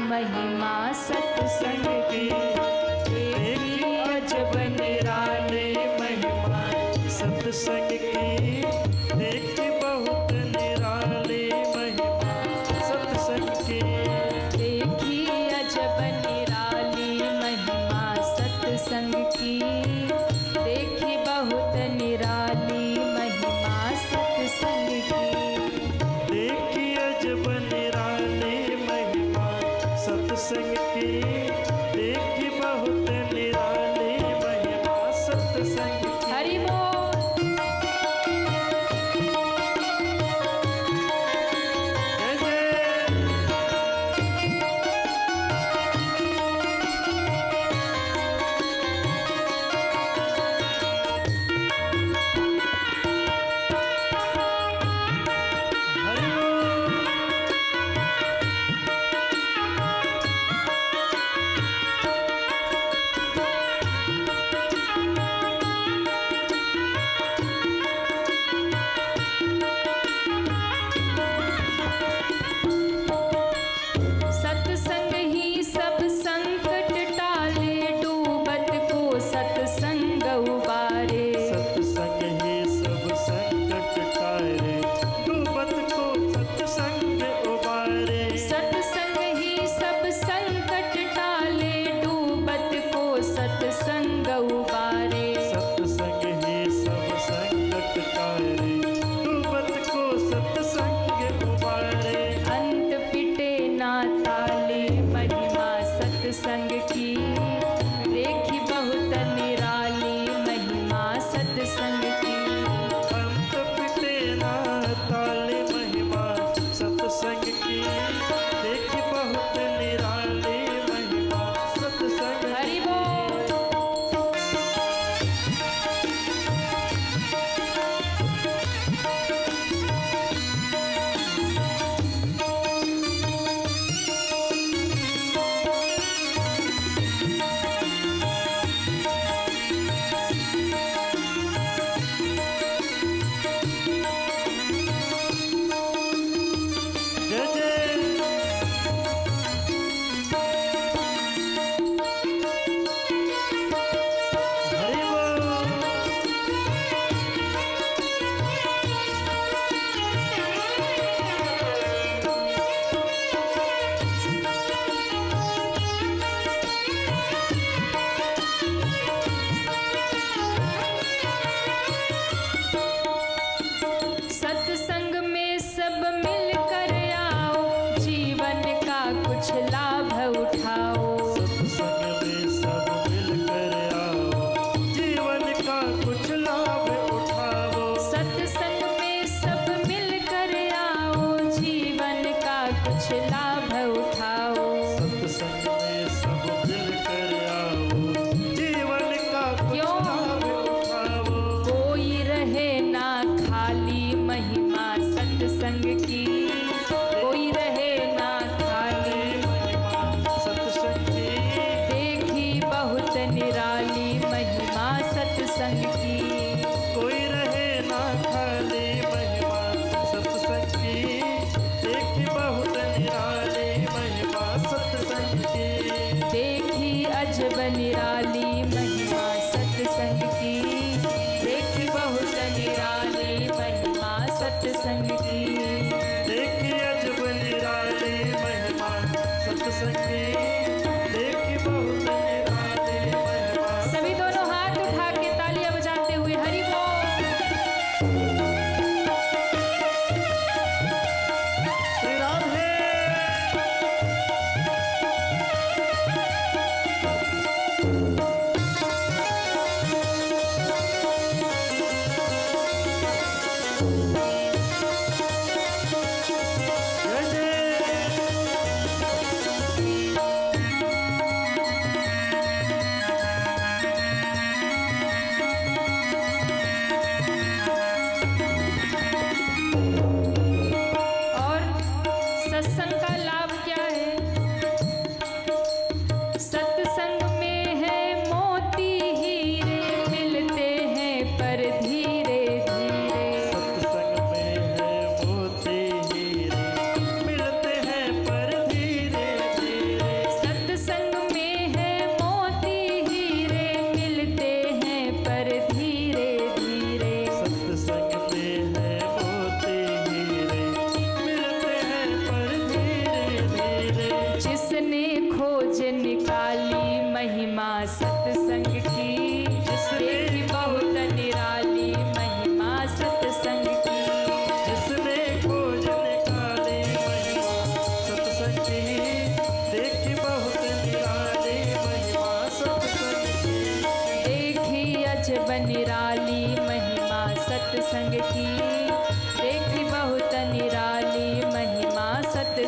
Speaker 1: महिमा सत्संग की अजब निराले,
Speaker 2: महिमा सत्संग की देख बहुत निराले, महिमा सत्संग की
Speaker 1: देखी अजब निराली, महिमा सत्संग की देखी बहुत निराली, महिमा सत्संग की
Speaker 2: देखी अजब निराले, महिमा सत्संग की देखी बहुत निराले, महिमा सत्संग की।
Speaker 1: हरि बोल।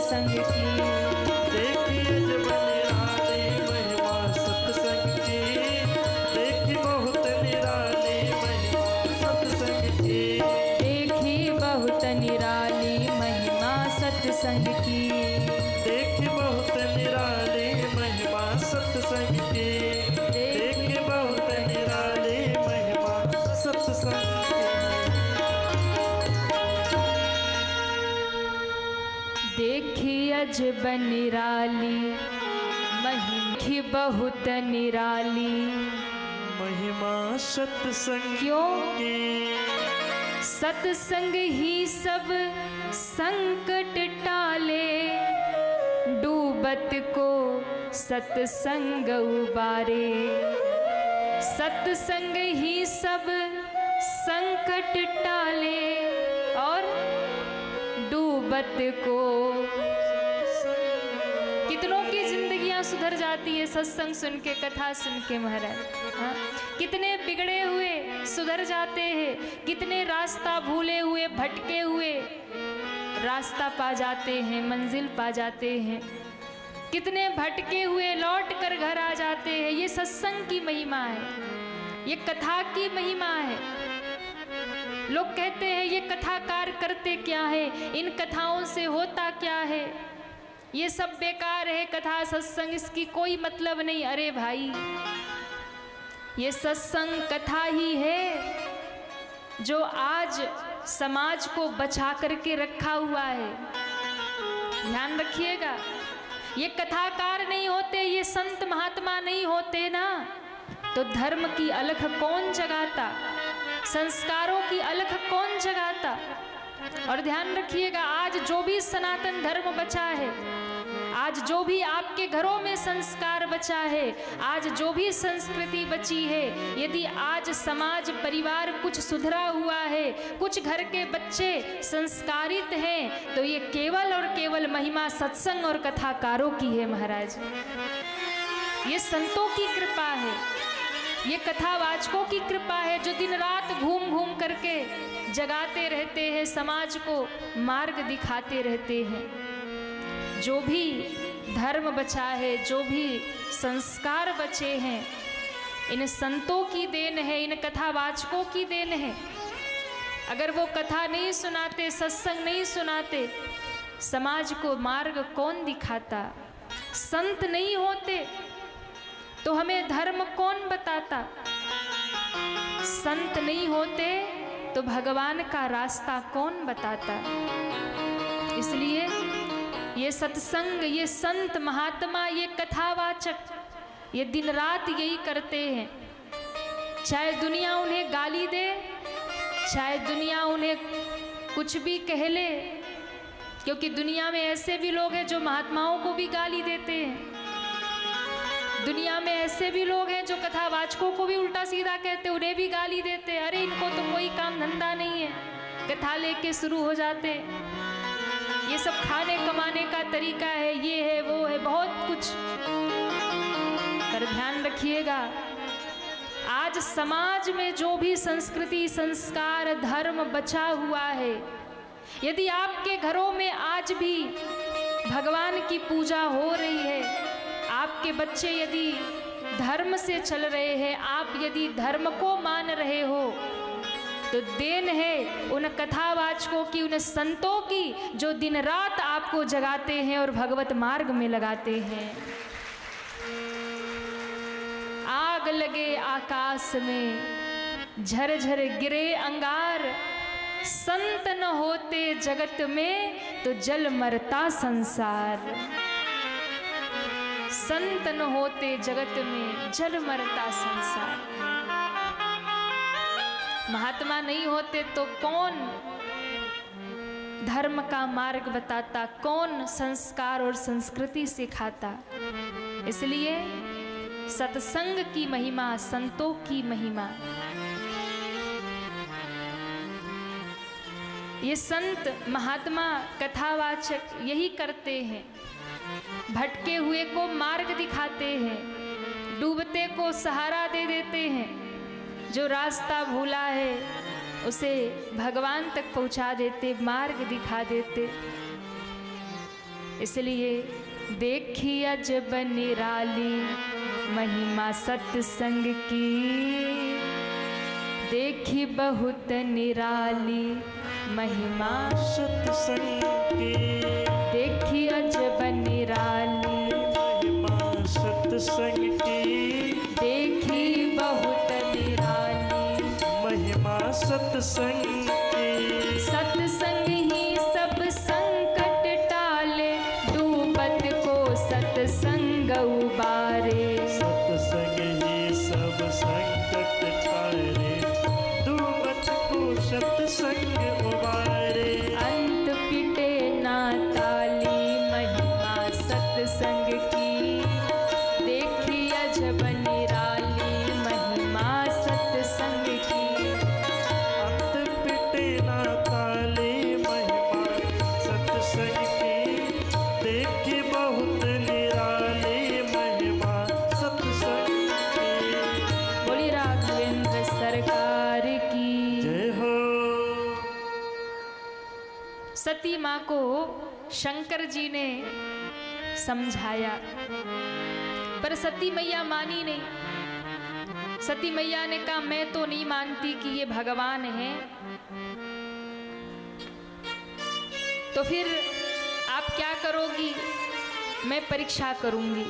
Speaker 1: सत्संग की।
Speaker 2: देखिए जब निराली महिमा सत्संग की, देखी बहुत निराली महिमा सत्संग की।
Speaker 1: देखी बहुत निराली महिमा सत्संग की।
Speaker 2: देखी बहुत निराली महिमा सत्संग की। देखी बहुत निराली महिमा सत्संग की।
Speaker 1: देखी अजब निराली महिमा बहुत निराली।
Speaker 2: महिमा सत्संग
Speaker 1: क्यों?
Speaker 2: की।
Speaker 1: सत्संग ही सब संकट टाले, डूबत को सत्संग उबारे। सत्संग ही सब संकट टाले और डूबत को। कितनों की जिंदगियां सुधर जाती है सत्संग सुन के, कथा सुन के महाराज। हाँ? कितने बिगड़े हुए सुधर जाते हैं, कितने रास्ता भूले हुए भटके हुए रास्ता पा जाते हैं, मंजिल पा जाते हैं। कितने भटके हुए लौट कर घर आ जाते हैं। ये सत्संग की महिमा है, ये कथा की महिमा है। लोग कहते हैं ये कथाकार करते क्या है, इन कथाओं से होता क्या है, ये सब बेकार है कथा सत्संग, इसकी कोई मतलब नहीं। अरे भाई, ये सत्संग कथा ही है जो आज समाज को बचा करके रखा हुआ है। ध्यान रखिएगा, ये कथाकार नहीं होते, ये संत महात्मा नहीं होते ना, तो धर्म की अलख कौन जगाता, संस्कारों की अलख कौन जगाता। और ध्यान रखिएगा, आज जो भी सनातन धर्म बचा है, आज जो भी आपके घरों में संस्कार बचा है, आज जो भी संस्कृति बची है, यदि आज समाज परिवार कुछ सुधरा हुआ है, कुछ घर के बच्चे संस्कारित हैं, तो ये केवल और केवल महिमा सत्संग और कथाकारों की है महाराज। ये संतों की कृपा है, ये कथावाचकों की कृपा है, जो दिन रात घूम घूम करके जगाते रहते हैं, समाज को मार्ग दिखाते रहते हैं। जो भी धर्म बचा है, जो भी संस्कार बचे हैं, इन संतों की देन है, इन कथावाचकों की देन है। अगर वो कथा नहीं सुनाते, सत्संग नहीं सुनाते, समाज को मार्ग कौन दिखाता। संत नहीं होते तो हमें धर्म कौन बताता। संत नहीं होते तो भगवान का रास्ता कौन बताता। इसलिए ये सत्संग, ये संत महात्मा, ये कथावाचक, ये दिन रात यही करते हैं। चाहे दुनिया उन्हें गाली दे, चाहे दुनिया उन्हें कुछ भी कह ले, क्योंकि दुनिया में ऐसे भी लोग हैं जो महात्माओं को भी गाली देते हैं। दुनिया में ऐसे भी लोग हैं जो कथावाचकों को भी उल्टा सीधा कहते, उन्हें भी गाली देते। अरे इनको तो कोई काम धंधा नहीं है, कथा लेके शुरू हो जाते, ये सब खाने कमाने का तरीका है, ये है वो है, बहुत कुछ। पर ध्यान रखिएगा, आज समाज में जो भी संस्कृति, संस्कार, धर्म बचा हुआ है, यदि आपके घरों में आज भी भगवान की पूजा हो रही है, आपके बच्चे यदि धर्म से चल रहे हैं, आप यदि धर्म को मान रहे हो, तो देन है उन कथावाचकों की, उन संतों की, जो दिन रात आपको जगाते हैं और भगवत मार्ग में लगाते हैं। आग लगे आकाश में, झरझर गिरे अंगार, संत न होते जगत में तो जल मरता संसार। संत न होते जगत में जल मरता संसार। महात्मा नहीं होते तो कौन धर्म का मार्ग बताता, कौन संस्कार और संस्कृति सिखाता। इसलिए सत्संग की महिमा, संतों की महिमा, ये संत महात्मा कथावाचक यही करते हैं। भटके हुए को मार्ग दिखाते हैं, डूबते को सहारा दे देते हैं, जो रास्ता भूला है उसे भगवान तक पहुंचा देते, मार्ग दिखा देते। इसलिए देखी अजब निराली महिमा सत्संग की, देखी बहुत निराली महिमा
Speaker 2: सत्संग की,
Speaker 1: देखी अजब निराली
Speaker 2: महिमा सत्संग की,
Speaker 1: देखी बहुत निराली
Speaker 2: महिमा सत्संग की।
Speaker 1: सत्संग ही सब संकट टाले, डूबत को सत्संग उबारे।
Speaker 2: सत्संग ही सब संकट टाले, डूबत को सत्संग उबारे।
Speaker 1: अंत पिटे ना ताली महिमा सत्संग की, देखी अजब निराली महिमा सत्संग की।
Speaker 2: अंत पिटे ना ताले महिमा सत्संग की, देखी बहुत निराली महिमा सत्संग की।
Speaker 1: बोली राघवेंद्र सरकार की
Speaker 2: जय हो।
Speaker 1: सती माँ को शंकर जी ने समझाया, पर सती मैया मानी नहीं। सती मैया ने कहा मैं तो नहीं मानती कि ये भगवान है, तो फिर आप क्या करोगी? मैं परीक्षा करूंगी।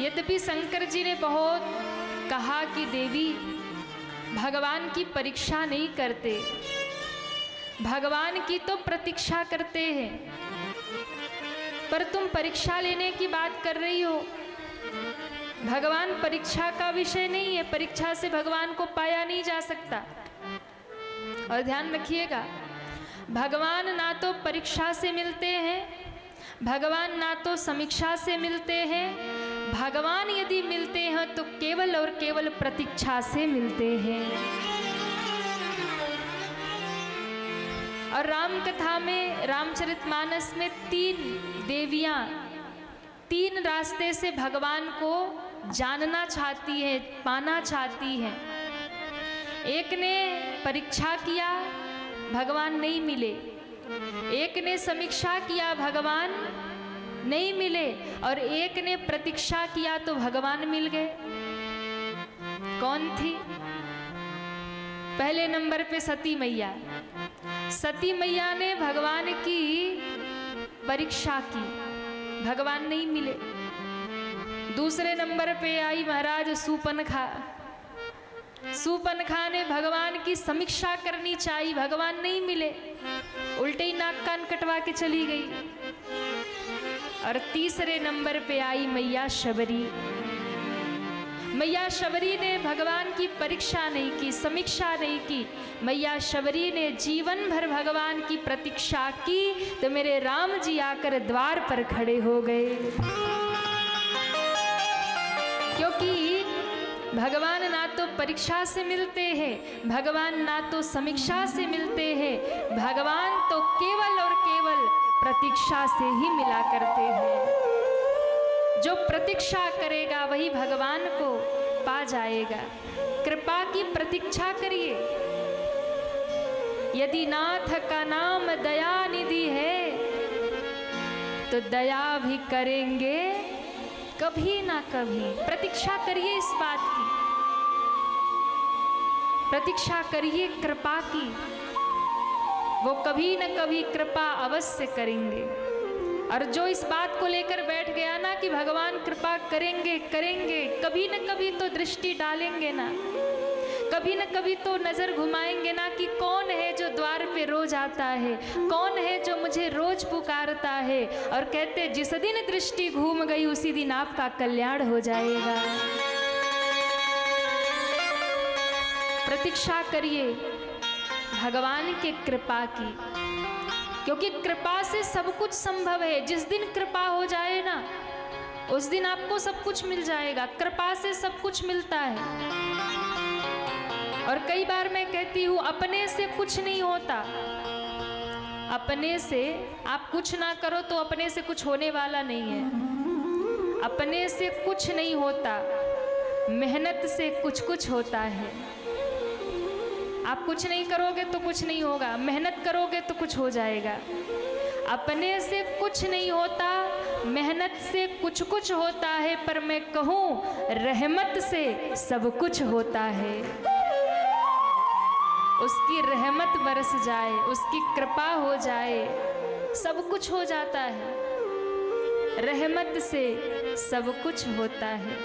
Speaker 1: यद्यपि शंकर जी ने बहुत कहा कि देवी भगवान की परीक्षा नहीं करते, भगवान की तो प्रतीक्षा करते हैं, पर तुम परीक्षा लेने की बात कर रही हो। भगवान परीक्षा का विषय नहीं है, परीक्षा से भगवान को पाया नहीं जा सकता। और ध्यान रखिएगा, भगवान ना तो परीक्षा से मिलते हैं, भगवान ना तो समीक्षा से मिलते हैं। भगवान यदि मिलते हैं तो केवल और केवल प्रतीक्षा से मिलते हैं। और राम कथा में, रामचरितमानस में 3 देवियां 3 रास्ते से भगवान को जानना चाहती है, पाना चाहती है। एक ने परीक्षा किया, भगवान नहीं मिले। एक ने समीक्षा किया, भगवान नहीं मिले। और एक ने प्रतीक्षा किया तो भगवान मिल गए। कौन थी? पहले नंबर पे सती मैया। सती मैया ने भगवान की परीक्षा की, भगवान नहीं मिले। दूसरे नंबर पे आई महाराज सूपनखा। सूपनखा ने भगवान की समीक्षा करनी चाहिए, भगवान नहीं मिले, उल्टे ही नाक कान कटवा के चली गई। और तीसरे नंबर पे आई मैया शबरी। मैया शबरी ने भगवान की परीक्षा नहीं की, समीक्षा नहीं की। मैया शबरी ने जीवन भर भगवान की प्रतीक्षा की, तो मेरे राम जी आकर द्वार पर खड़े हो गए। क्योंकि भगवान ना तो परीक्षा से मिलते हैं, भगवान ना तो समीक्षा से मिलते हैं, भगवान तो केवल और केवल प्रतीक्षा से ही मिला करते हैं। जो प्रतीक्षा करेगा वही भगवान को पा जाएगा। कृपा की प्रतीक्षा करिए। यदि नाथ का नाम दया निधि है तो दया भी करेंगे कभी ना कभी। प्रतीक्षा करिए इस बात की, प्रतीक्षा करिए कृपा की। वो कभी न कभी कृपा अवश्य करेंगे। और जो इस बात को लेकर बैठ गया ना कि भगवान कृपा करेंगे करेंगे, कभी न कभी तो दृष्टि डालेंगे ना, कभी न कभी तो नजर घुमाएंगे ना कि कौन है जो द्वार पे रोज आता है, कौन है जो मुझे रोज पुकारता है। और कहते जिस दिन दृष्टि घूम गई उसी दिन आपका कल्याण हो जाएगा। प्रतीक्षा करिए भगवान के कृपा की, क्योंकि कृपा से सब कुछ संभव है। जिस दिन कृपा हो जाए ना उस दिन आपको सब कुछ मिल जाएगा। कृपा से सब कुछ मिलता है। और कई बार मैं कहती हूँ अपने से कुछ नहीं होता। अपने से आप कुछ ना करो तो अपने से कुछ होने वाला नहीं है। अपने से कुछ नहीं होता, मेहनत से कुछ कुछ होता है। आप कुछ नहीं करोगे तो कुछ नहीं होगा, मेहनत करोगे तो कुछ हो जाएगा। अपने से कुछ नहीं होता, मेहनत से कुछ कुछ होता है, पर मैं कहूँ रहमत से सब कुछ होता है। उसकी रहमत बरस जाए, उसकी कृपा हो जाए, सब कुछ हो जाता है। रहमत से सब कुछ होता है।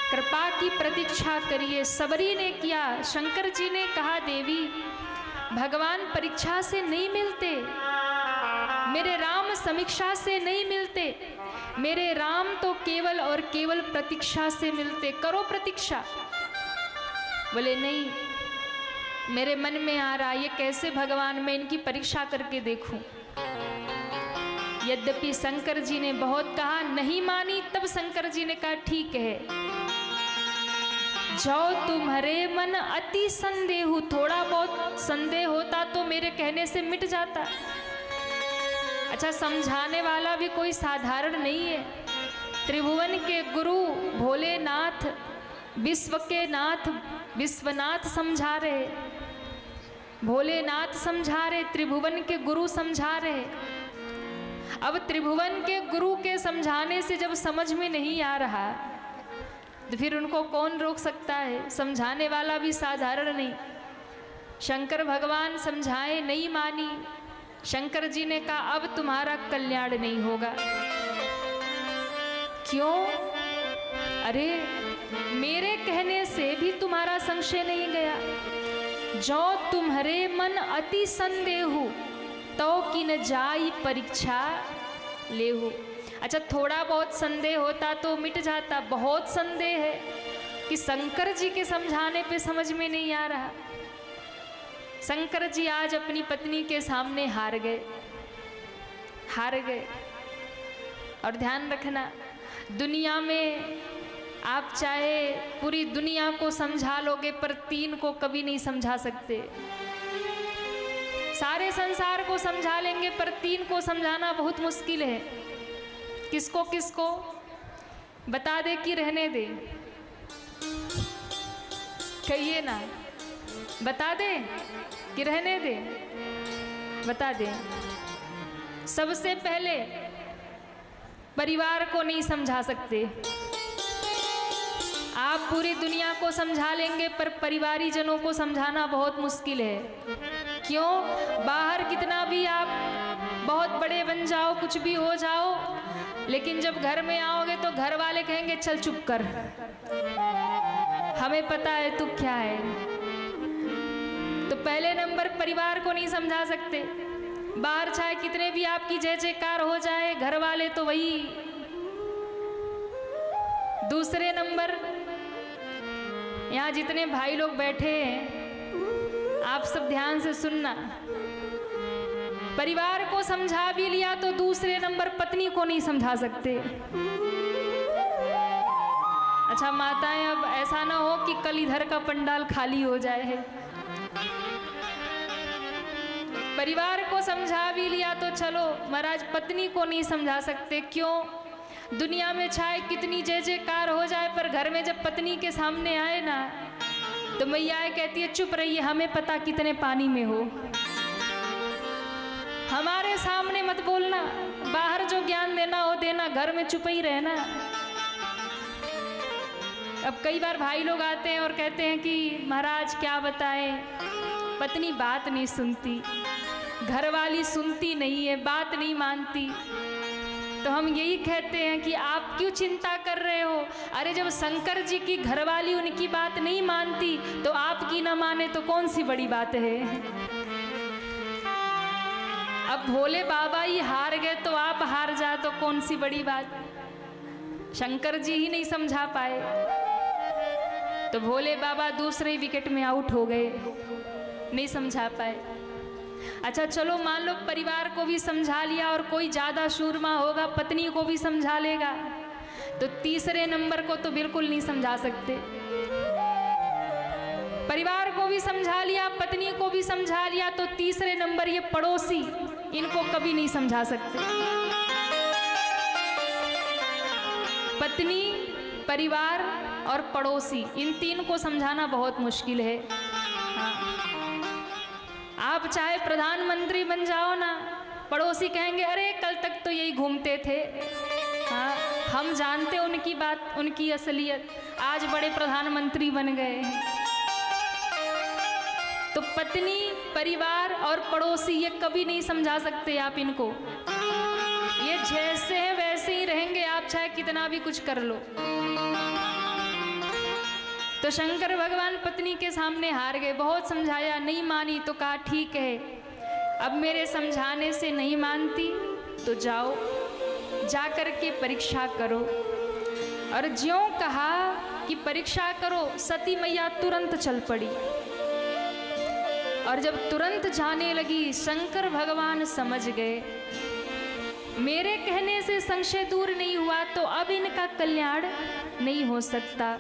Speaker 1: कृपा की प्रतीक्षा करिए। सबरी ने किया, शंकर जी ने कहा देवी भगवान परीक्षा से नहीं मिलते, मेरे राम समीक्षा से नहीं मिलते, मेरे राम तो केवल और केवल प्रतीक्षा से मिलते। करो प्रतीक्षा। बोले नहीं, मेरे मन में आ रहा ये कैसे भगवान, मैं इनकी परीक्षा करके देखूं। यद्यपि शंकर जी ने बहुत कहा, नहीं मानी, तब शंकर जी ने कहा ठीक है, जो तुम्हारे मन अति संदेह, थोड़ा बहुत संदेह होता तो मेरे कहने से मिट जाता। अच्छा, समझाने वाला भी कोई साधारण नहीं है। त्रिभुवन के गुरु भोलेनाथ, विश्व के नाथ विश्वनाथ समझा रहे, भोलेनाथ समझा रहे, त्रिभुवन के गुरु समझा रहे। अब त्रिभुवन के गुरु के समझाने से जब समझ में नहीं आ रहा तो फिर उनको कौन रोक सकता है। समझाने वाला भी साधारण नहीं। शंकर भगवान समझाए, नहीं मानी। शंकर जी ने कहा अब तुम्हारा कल्याण नहीं होगा। क्यों? अरे मेरे कहने से भी तुम्हारा संशय नहीं गया। जो तुम्हारे मन अति संदेह, तो कि न जाई परीक्षा लेहु। अच्छा, थोड़ा बहुत संदेह होता तो मिट जाता, बहुत संदेह है कि शंकर जी के समझाने पे समझ में नहीं आ रहा। शंकर जी आज अपनी पत्नी के सामने हार गए, हार गए। और ध्यान रखना, दुनिया में आप चाहे पूरी दुनिया को समझा लोगे पर तीन को कभी नहीं समझा सकते। सारे संसार को समझा लेंगे पर तीन को समझाना बहुत मुश्किल है। किसको किसको बता दे कि रहने दे, कहिए ना, बता दे कि रहने दे, बता दे। सबसे पहले परिवार को नहीं समझा सकते। आप पूरी दुनिया को समझा लेंगे पर परिवारी जनों को समझाना बहुत मुश्किल है। क्यों? बाहर कितना भी आप बहुत बड़े बन जाओ, कुछ भी हो जाओ, लेकिन जब घर में आओगे तो घर वाले कहेंगे चल चुप कर, हमें पता है तू क्या है। तो पहले नंबर परिवार को नहीं समझा सकते। बाहर चाहे कितने भी आपकी जय जयकार हो जाए, घर वाले तो वही। दूसरे नंबर, यहाँ जितने भाई लोग बैठे हैं आप सब ध्यान से सुनना। परिवार को समझा भी लिया तो दूसरे नंबर पत्नी को नहीं समझा सकते। अच्छा माताएं, अब ऐसा ना हो कि कल इधर का पंडाल खाली हो जाए। परिवार को समझा भी लिया तो चलो, महाराज पत्नी को नहीं समझा सकते। क्यों? दुनिया में चाहे कितनी जय जयकार हो जाए पर घर में जब पत्नी के सामने आए ना तो मैया कहती है चुप रहिए, हमें पता कितने पानी में हो, हमारे सामने मत बोलना, बाहर जो ज्ञान देना हो देना, घर में चुप ही रहना। अब कई बार भाई लोग आते हैं और कहते हैं कि महाराज क्या बताएं, पत्नी बात नहीं सुनती, घरवाली सुनती नहीं है, बात नहीं मानती। तो हम यही कहते हैं कि आप क्यों चिंता कर रहे हो? अरे जब शंकर जी की घरवाली उनकी बात नहीं मानती तो आपकी ना माने तो कौन सी बड़ी बात है? अब भोले बाबा ही हार गए तो आप हार जाए तो कौन सी बड़ी बात? शंकर जी ही नहीं समझा पाए तो भोले बाबा दूसरे विकेट में आउट हो गए, नहीं समझा पाए। अच्छा चलो मान लो परिवार को भी समझा लिया और कोई ज़्यादा सूरमा होगा पत्नी को भी समझा लेगा, तो तीसरे नंबर को तो बिल्कुल नहीं समझा सकते। परिवार को भी समझा लिया, पत्नी को भी समझा लिया, तो तीसरे नंबर ये पड़ोसी, इनको कभी नहीं समझा सकते। पत्नी, परिवार और पड़ोसी, इन तीन को समझाना बहुत मुश्किल है। आप चाहे प्रधानमंत्री बन जाओ ना, पड़ोसी कहेंगे अरे कल तक तो यही घूमते थे। हाँ, हम जानते उनकी बात, उनकी असलियत, आज बड़े प्रधानमंत्री बन गए हैं। तो पत्नी, परिवार और पड़ोसी ये कभी नहीं समझा सकते आप इनको। ये जैसे हैं वैसे ही रहेंगे, आप चाहे कितना भी कुछ कर लो। तो शंकर भगवान पत्नी के सामने हार गए, बहुत समझाया, नहीं मानी तो कहा ठीक है, अब मेरे समझाने से नहीं मानती तो जाओ, जा कर के परीक्षा करो। और ज्यों कहा कि परीक्षा करो, सती मैया तुरंत चल पड़ी। और जब तुरंत जाने लगी, शंकर भगवान समझ गए मेरे कहने से संशय दूर नहीं हुआ तो अब इनका कल्याण नहीं हो सकता।